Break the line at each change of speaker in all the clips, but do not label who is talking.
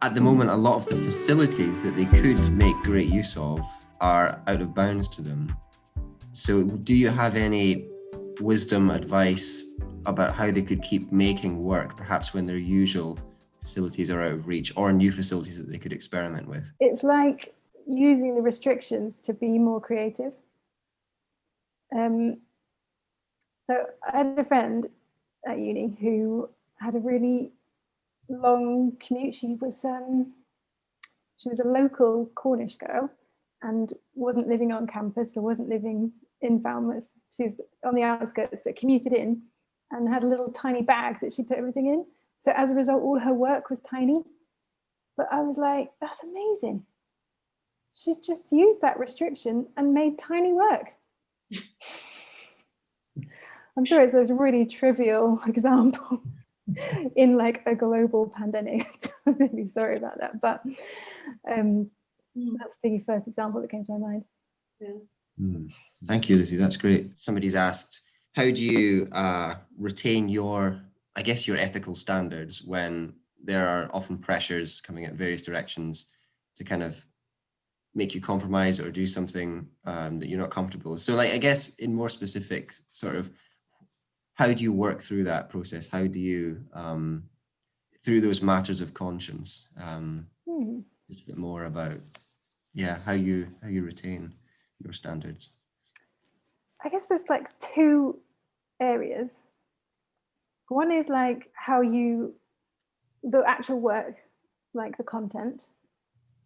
at the moment, a lot of the facilities that they could make great use of are out of bounds to them. So do you have any wisdom, advice about how they could keep making work, perhaps when their usual facilities are out of reach, or new facilities that they could experiment with?
It's like using the restrictions to be more creative. So I had a friend at uni who had a really long commute. She was a local Cornish girl and wasn't living on campus or wasn't living in Falmouth. She was on the outskirts, but commuted in and had a little tiny bag that she put everything in. So as a result, all her work was tiny. But I was like, that's amazing. She's just used that restriction and made tiny work. I'm sure it's a really trivial example in like a global pandemic. I'm really sorry about that, but that's the first example that came to my mind.
Yeah.
Thank you, Lizzie. That's great. Somebody's asked, how do you retain your ethical standards when there are often pressures coming at various directions to kind of make you compromise or do something that you're not comfortable with? So like, I guess in more specific sort of, how do you work through that process? How do you, through those matters of conscience, just a bit more about, how you retain your standards?
I guess there's like two areas. One is like how the actual work, like the content.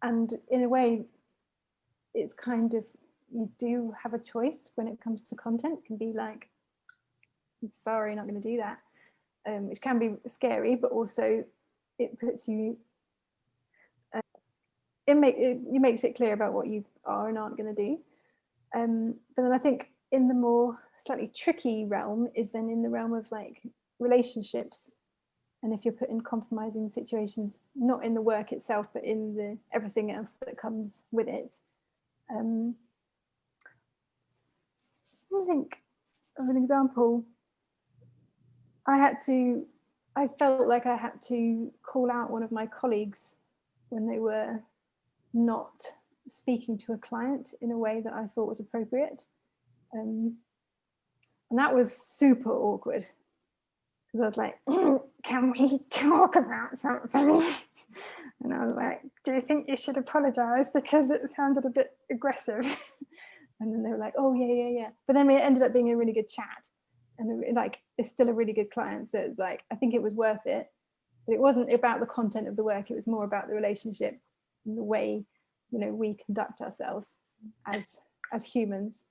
And in a way, it's kind of, you do have a choice when it comes to content. It can be like, sorry, not going to do that, which can be scary, but also it puts you, it makes it clear about what you are and aren't going to do. But then I think in the more slightly tricky realm is then in the realm of like relationships. And if you're put in compromising situations, not in the work itself, but in the everything else that comes with it. I think of an example. I felt like I had to call out one of my colleagues when they were not speaking to a client in a way that I thought was appropriate. And that was super awkward. Because I was like, can we talk about something? And I was like, do you think you should apologize? Because it sounded a bit aggressive. And then they were like, oh, yeah. But then it ended up being a really good chat. And it's still a really good client. So it's like, I think it was worth it. But it wasn't about the content of the work. It was more about the relationship and the way, we conduct ourselves as humans.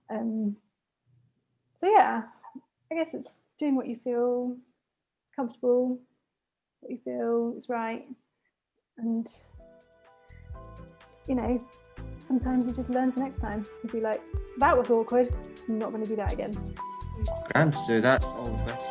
So yeah, I guess it's doing what you feel comfortable, what you feel is right. And, sometimes you just learn for next time. You'd be like, that was awkward. I'm not going to do that again.
Grand. So that's all the questions